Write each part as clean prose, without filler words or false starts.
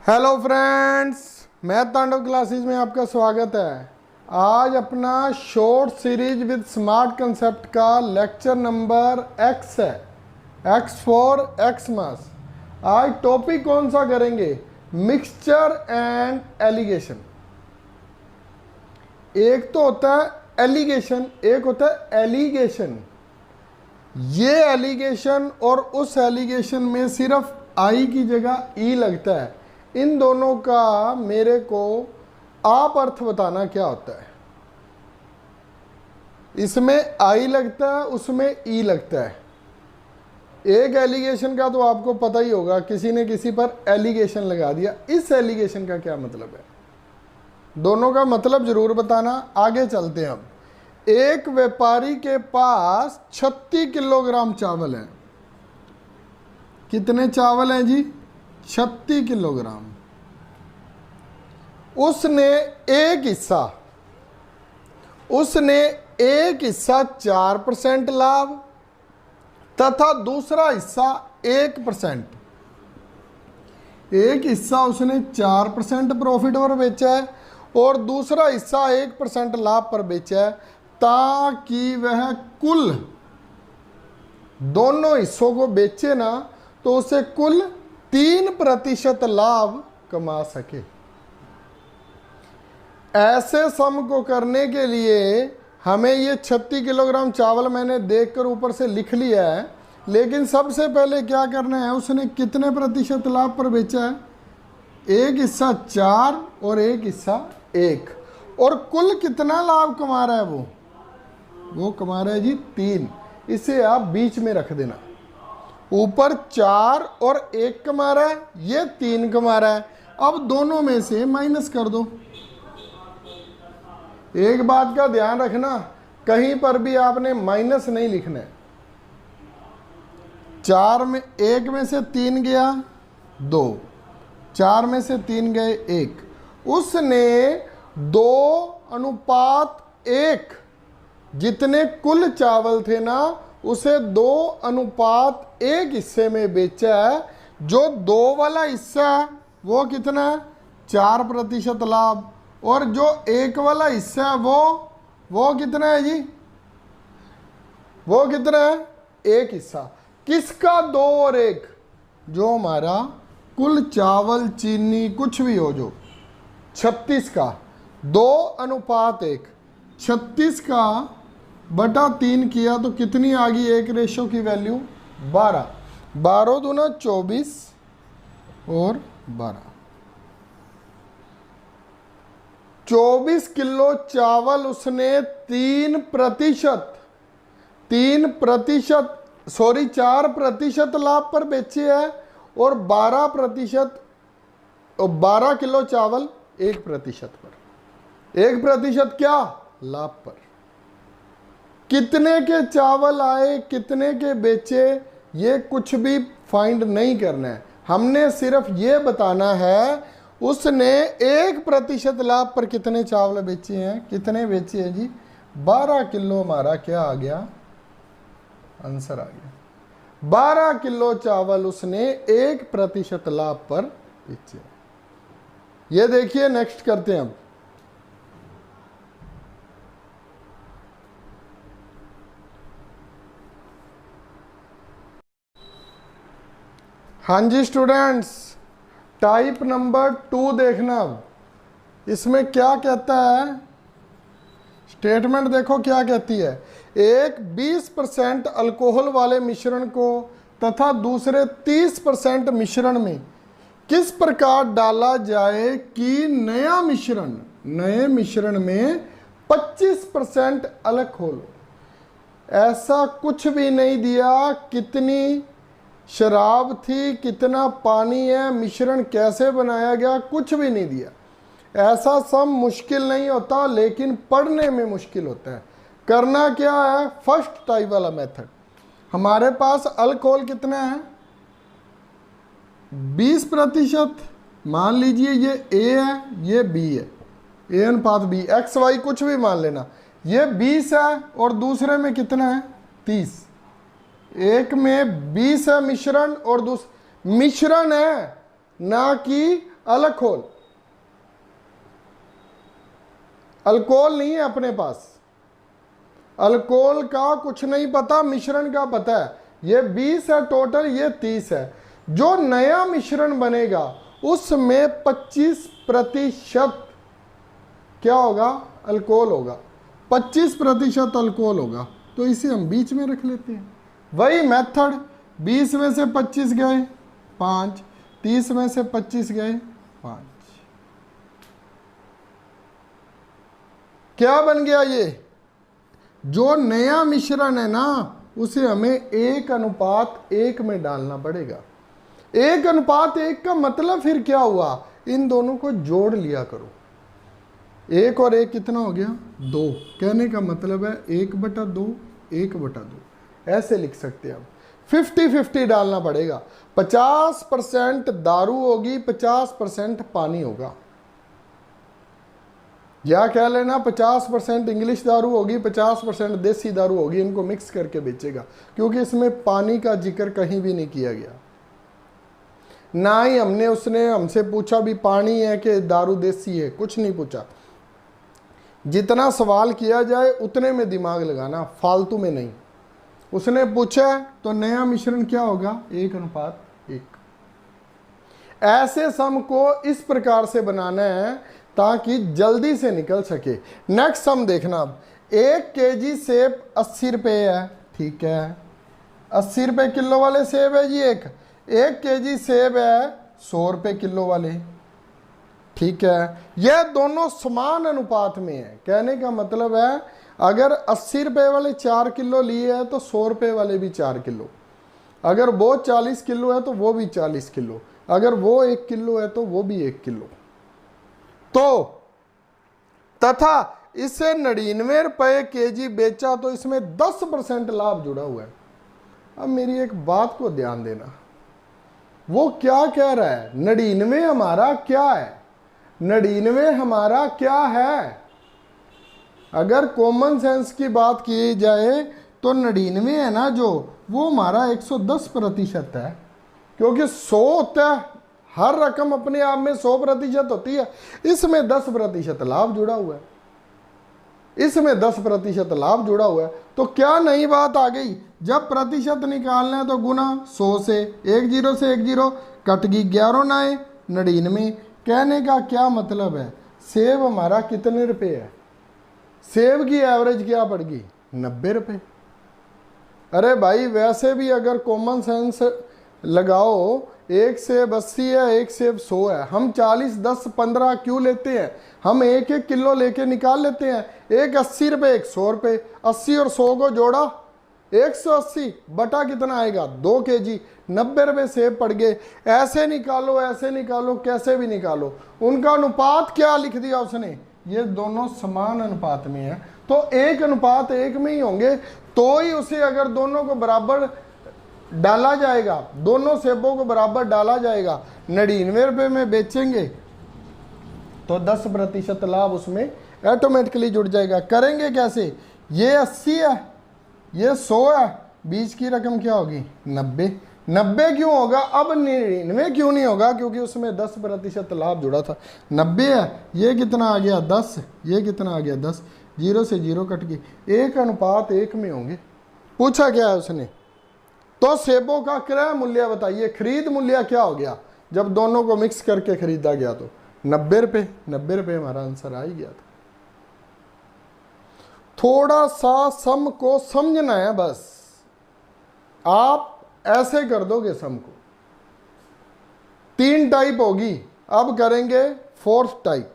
Hello friends, math तांडव classes में आपका स्वागत है। आज अपना short series with smart concept का लेक्चर नंबर एक्स है, एक्स फॉर एक्समास। आज टॉपिक कौन सा करेंगे? Mixture and allegation. एक तो होता है एलिगेशन, एक होता है एलिगेशन। ये एलिगेशन और उस एलिगेशन में सिर्फ आई की जगह ई लगता है। इन दोनों का मेरे को आप अर्थ बताना क्या होता है। इसमें आई लगता है, उसमें ई लगता है। एक एलिगेशन का तो आपको पता ही होगा, किसी ने किसी पर एलिगेशन लगा दिया। इस एलिगेशन का क्या मतलब है? दोनों का मतलब जरूर बताना। आगे चलते हैं। अब एक व्यापारी के पास 36 किलोग्राम चावल है। कितने चावल हैं जी? 36 किलोग्राम। उसने एक हिस्सा 4% लाभ तथा दूसरा हिस्सा 1%। एक हिस्सा उसने 4% प्रॉफिट पर बेचा है और दूसरा हिस्सा 1% लाभ पर बेचा है, ताकि वह कुल दोनों हिस्सों को बेचे ना तो उसे कुल 3% लाभ कमा सके। ऐसे सम को करने के लिए हमें ये 36 किलोग्राम चावल मैंने देखकर ऊपर से लिख लिया है, लेकिन सबसे पहले क्या करना है, उसने कितने प्रतिशत लाभ पर बेचा है? एक हिस्सा 4 और एक हिस्सा 1, और कुल कितना लाभ कमा रहा है? वो कमा रहा है जी 3। इसे आप बीच में रख देना। ऊपर 4 और 1 कमा रहा है, ये 3 कमा रहा है। अब दोनों में से माइनस कर दो। एक बात का ध्यान रखना, कहीं पर भी आपने माइनस नहीं लिखना है। 4 में 1 में से 3 गया 2, 4 में से 3 गए 1। उसने 2:1 जितने कुल चावल थे ना, उसे 2:1 हिस्से में बेचा है। जो 2 वाला हिस्सा है वो कितना है? 4% लाभ। और जो 1 वाला हिस्सा है वो कितना है जी? वो कितना है? 1 हिस्सा। किसका? 2 और 1? जो हमारा कुल चावल चीनी कुछ भी हो, जो 36 का 2:1, 36 का बटा 3 किया तो कितनी आ गई? एक रेशो की वैल्यू 12। 12 दूना 24 और 12। 24 किलो चावल उसने 4% लाभ पर बेचे है, और 12 किलो चावल 1% पर। 1% क्या? लाभ पर। कितने के चावल आए, कितने के बेचे, ये कुछ भी फाइंड नहीं करना है। हमने सिर्फ ये बताना है उसने 1% लाभ पर कितने चावल बेचे हैं। कितने बेचे हैं जी? 12 किलो। हमारा क्या आ गया? आंसर आ गया 12 किलो चावल उसने 1% लाभ पर बेचे। ये देखिए, नेक्स्ट करते हैं। अब हाँ जी स्टूडेंट्स, टाइप नंबर 2 देखना। अब इसमें क्या कहता है? स्टेटमेंट देखो क्या कहती है। एक 20% अल्कोहल वाले मिश्रण को तथा दूसरे 30% मिश्रण में किस प्रकार डाला जाए कि नए मिश्रण में 25% अल्कोहल। ऐसा कुछ भी नहीं दिया। कितनी शराब थी, कितना पानी है, मिश्रण कैसे बनाया गया, कुछ भी नहीं दिया। ऐसा सम मुश्किल नहीं होता, लेकिन पढ़ने में मुश्किल होता है। करना क्या है? फर्स्ट टाइप वाला मेथड। हमारे पास अल्कोहल कितना है? 20%। मान लीजिए ये ए है, ये बी है, ए अनुपात बी, एक्स वाई कुछ भी मान लेना। ये 20 है और दूसरे में कितना है? 30। एक में 20 है मिश्रण और मिश्रण है, ना कि अलग खोल, अल्कोहल नहीं है अपने पास, अल्कोहल का कुछ नहीं पता, मिश्रण का पता है। ये 20 है टोटल, ये 30 है। जो नया मिश्रण बनेगा उसमें 25% क्या होगा, अल्कोहल होगा, 25% अल्कोहल होगा। तो इसे हम बीच में रख लेते हैं। वही मेथड, 20 में से 25 गए 5, 30 में से 25 गए 5। क्या बन गया ये, जो नया मिश्रण है ना उसे हमें 1:1 में डालना पड़ेगा। 1:1 का मतलब फिर क्या हुआ, इन दोनों को जोड़ लिया करो। 1 और 1 कितना हो गया, 2। कहने का मतलब है 1/2, 1/2 ऐसे लिख सकते हैं हम। 50-50 डालना पड़ेगा। 50% दारू होगी, 50% पानी होगा। या कह लेना 50% इंग्लिश दारू होगी, 50% देसी दारू होगी। इनको मिक्स करके बेचेगा, क्योंकि इसमें पानी का जिक्र कहीं भी नहीं किया गया। ना ही उसने हमसे पूछा भी पानी है कि दारू देसी है, कुछ नहीं पूछा। जितना सवाल किया जाए उतने में दिमाग लगाना, फालतू में नहीं। उसने पूछा तो नया मिश्रण क्या होगा, 1:1। ऐसे सम को इस प्रकार से बनाना है ताकि जल्दी से निकल सके। नेक्स्ट सम देखना। अब 1 केजी सेब 80 रुपये है, ठीक है। 80 रुपये किलो वाले सेब है जी। 1 केजी सेब है 100 रुपये किलो वाले, ठीक है। यह दोनों समान अनुपात में है। कहने का मतलब है अगर 80 रुपये वाले 4 किलो लिए हैं तो 100 रुपये वाले भी 4 किलो। अगर वो 40 किलो है तो वो भी 40 किलो। अगर वो 1 किलो है तो वो भी 1 किलो। तो तथा इसे 99 रुपये केजी बेचा तो इसमें 10% लाभ जुड़ा हुआ है। अब मेरी एक बात को ध्यान देना, वो क्या कह रहा है, 99 हमारा क्या है, 99 हमारा क्या है। अगर कॉमन सेंस की बात की जाए तो 99 है ना जो, वो हमारा 110% है। क्योंकि 100 होता है, हर रकम अपने आप में 100% होती है। इसमें 10% लाभ जुड़ा हुआ है, इसमें 10% लाभ जुड़ा हुआ है। तो क्या नई बात आ गई, जब प्रतिशत निकालना है तो गुना 100 से, 1 0 से 1 0 कट गई, 11 9 99। कहने का क्या मतलब है, सेब हमारा कितने रुपए है, सेब की एवरेज क्या पड़ गई, 90 रुपये। अरे भाई वैसे भी अगर कॉमन सेंस लगाओ, एक सेब 80 है, एक सेब 100 है। हम 40 10 15 क्यों लेते हैं, हम 1-1 किलो लेके निकाल लेते हैं। एक 80 रुपये, एक 100 रुपये, 80 और 100 को जोड़ा 180 बटा कितना आएगा, 2 केजी, 90 रुपये सेब पड़ गए। ऐसे निकालो, ऐसे निकालो, कैसे भी निकालो, उनका अनुपात क्या लिख दिया उसने, ये दोनों समान अनुपात में है। तो 1:1 में ही होंगे। तो ही उसे अगर दोनों को बराबर डाला जाएगा, दोनों सेबों को बराबर डाला जाएगा, 99 रुपये में बेचेंगे तो 10% लाभ उसमें ऑटोमेटिकली जुड़ जाएगा। करेंगे कैसे, ये 80 है, ये 100 है, बीच की रकम क्या होगी, 90। 90 क्यों होगा, अब 99 क्यों नहीं होगा, क्योंकि उसमें 10% लाभ जुड़ा था। 90 है, ये कितना आ गया 10, ये कितना आ गया 10, 0 से 0 कट गई, 1:1 में होंगे। पूछा क्या है उसने, तो सेबों का क्रय मूल्य बताइए, खरीद मूल्य क्या हो गया जब दोनों को मिक्स करके खरीदा गया, तो 90 रुपये। 90 रुपये हमारा आंसर आ ही गया था। थोड़ा सा सम को समझना है बस, आप ऐसे कर दोगे सम को। 3 टाइप होगी, अब करेंगे 4th टाइप।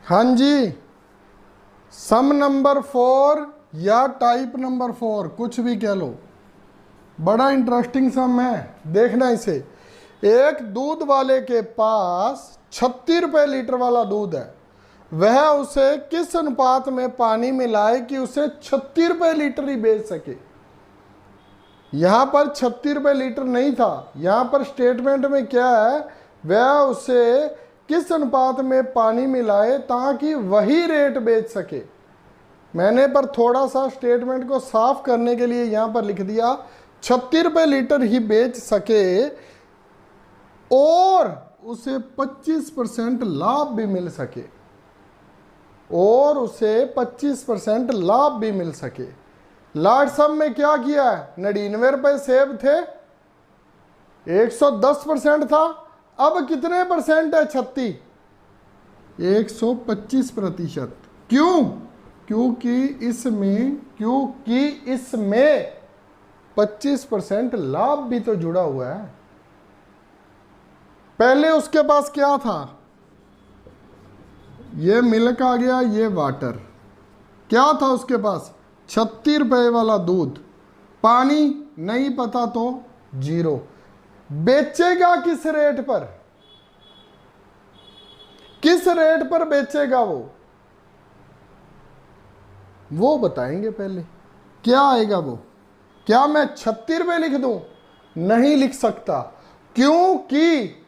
हाँ जी, सम नंबर 4 या टाइप नंबर 4, कुछ भी कह लो, बड़ा इंटरेस्टिंग सम है, देखना इसे। एक दूध वाले के पास 36 रुपये लीटर वाला दूध है, वह उसे किस अनुपात में पानी मिलाए कि उसे 36 रुपये लीटर ही बेच सके। यहां पर 36 रुपये लीटर नहीं था, यहां पर स्टेटमेंट में क्या है, वह उसे किस अनुपात में पानी मिलाए ताकि वही रेट बेच सके। मैंने पर थोड़ा सा स्टेटमेंट को साफ करने के लिए यहां पर लिख दिया 36 रुपए लीटर ही बेच सके और उसे 25% लाभ भी मिल सके, और उसे 25% लाभ भी मिल सके। लार्ज सम में क्या किया है, 99 रुपए सेव थे, 110% था, अब कितने परसेंट है 36, 125%। क्यों? क्योंकि इसमें 25% लाभ भी तो जुड़ा हुआ है। पहले उसके पास क्या था, ये मिल्क आ गया, ये वाटर, क्या था उसके पास 36 रुपए वाला दूध, पानी नहीं पता तो 0। बेचेगा किस रेट पर, किस रेट पर बेचेगा वो बताएंगे पहले। क्या आएगा वो, क्या मैं 36 रुपए लिख दूं? नहीं लिख सकता, क्योंकि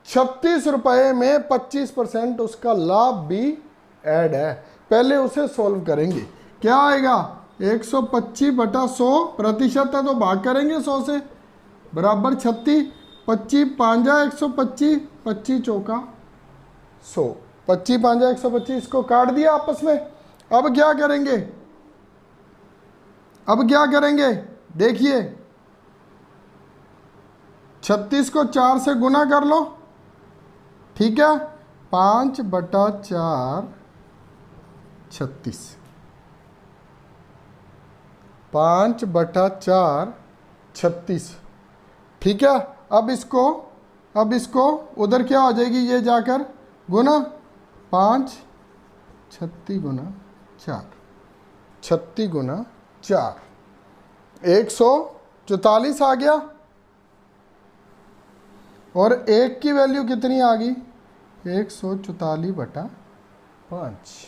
36 रुपए में 25% उसका लाभ भी ऐड है। पहले उसे सॉल्व करेंगे। क्या आएगा, 125/100 प्रतिशत है तो भाग करेंगे 100 से, बराबर 36, 25 5 125, 25 चौका 100, 25 5 125, इसको काट दिया आपस में। अब क्या करेंगे, देखिए 36 को 4 से गुना कर लो, ठीक है, 5/4 36, 5/4 36, ठीक है। अब इसको उधर क्या हो जाएगी, ये जाकर गुना 5, 36 गुना 4, 36 गुना 4, 144 आ गया। और एक की वैल्यू कितनी आ गई, 144/5,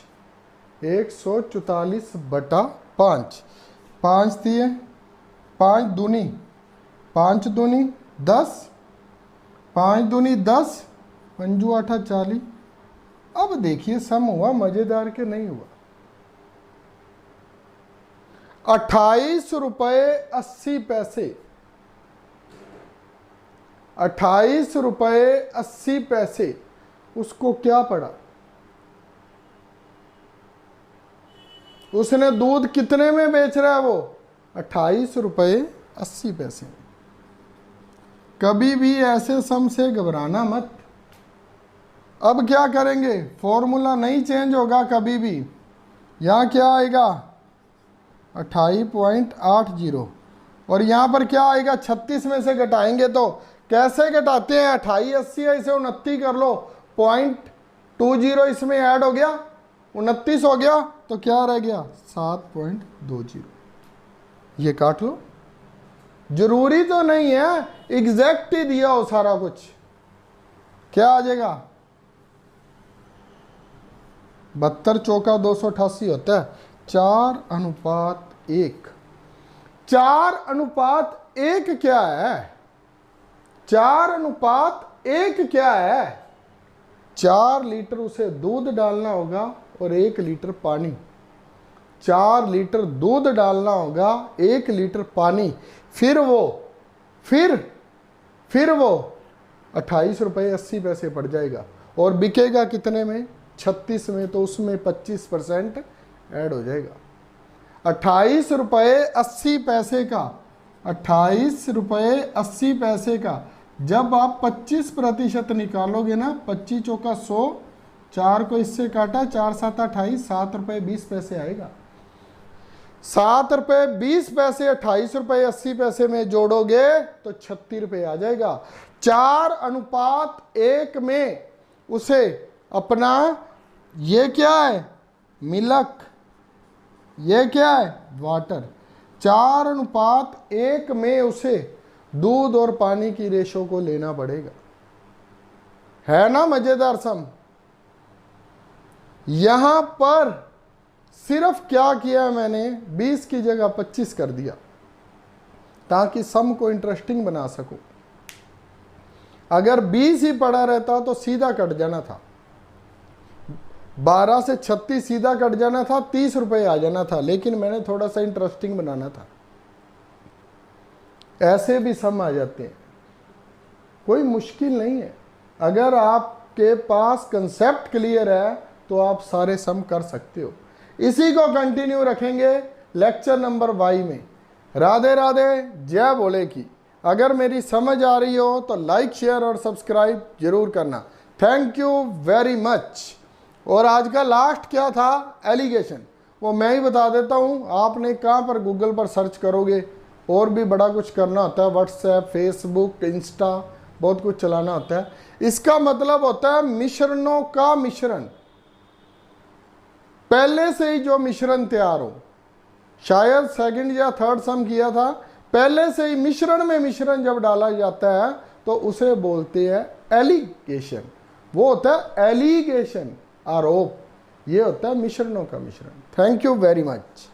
144/5, 5 दिए, 5 दूनी 10, 5 दूनी 10, 5 8 40। अब देखिए सम हुआ मजेदार के नहीं हुआ, 28 रुपये 80 पैसे, 28 रुपये 80 पैसे उसको क्या पड़ा, उसने दूध कितने में बेच रहा है वो, 28 रुपये 80 पैसे। कभी भी ऐसे सम से घबराना मत। अब क्या करेंगे, फॉर्मूला नहीं चेंज होगा कभी भी। यहाँ क्या आएगा 28.80, और यहाँ पर क्या आएगा 36 में से घटाएंगे तो कैसे घटाते हैं, 28 80 है, इसे 29 कर लो, 0.20 इसमें ऐड हो गया, 29 हो गया, तो क्या रह गया 7.20, ये काट लो। जरूरी तो नहीं है एग्जैक्ट ही दिया हो सारा कुछ। क्या आ जाएगा, 72 चौका 288 होता है, 4:1। 4:1 क्या है, 4:1 क्या है, 4 लीटर उसे दूध डालना होगा और 1 लीटर पानी, 4 लीटर दूध डालना होगा, 1 लीटर पानी, फिर वो 28 रुपये 80 पैसे पड़ जाएगा, और बिकेगा कितने में, 36 में, तो उसमें 25% ऐड हो जाएगा। 28 रुपये 80 पैसे का, 28 रुपये 80 पैसे का जब आप 25% निकालोगे ना, 25 चौका 100, 4 को इससे काटा, 4 7 28, 7 रुपये 20 पैसे आएगा। 7 रुपये 20 पैसे 28 रुपये 80 पैसे में जोड़ोगे तो 36 रुपये आ जाएगा। 4:1 में उसे अपना, ये क्या है मिल्क, ये क्या है वाटर, 4:1 में उसे दूध और पानी की रेशो को लेना पड़ेगा। है ना मजेदार सम। यहां पर सिर्फ क्या किया मैंने, 20 की जगह 25 कर दिया ताकि सम को इंटरेस्टिंग बना सकूं। अगर 20 ही पड़ा रहता तो सीधा कट जाना था। 12 से 36 सीधा कट जाना था, 30 रुपए आ जाना था, लेकिन मैंने थोड़ा सा इंटरेस्टिंग बनाना था। ऐसे भी सम आ जाते हैं, कोई मुश्किल नहीं है। अगर आपके पास कंसेप्ट क्लियर है तो आप सारे सम कर सकते हो। इसी को कंटिन्यू रखेंगे लेक्चर नंबर वाई में। राधे राधे, जय बोले की। अगर मेरी समझ आ रही हो तो लाइक शेयर और सब्सक्राइब जरूर करना। Thank you very much. और आज का लास्ट क्या था, एलिगेशन, वो मैं ही बता देता हूँ। आपने कहाँ पर गूगल पर सर्च करोगे, और भी बड़ा कुछ करना होता है, व्हाट्सएप, फेसबुक, इंस्टा, बहुत कुछ चलाना होता है। इसका मतलब होता है मिश्रणों का मिश्रण, पहले से ही जो मिश्रण तैयार हो। शायद सेकंड या थर्ड सम किया था, पहले से ही मिश्रण में मिश्रण जब डाला जाता है तो उसे बोलते हैं एलिगेशन। वो होता है एलिगेशन, आरोप। ये होता है मिश्रणों का मिश्रण। Thank you very much.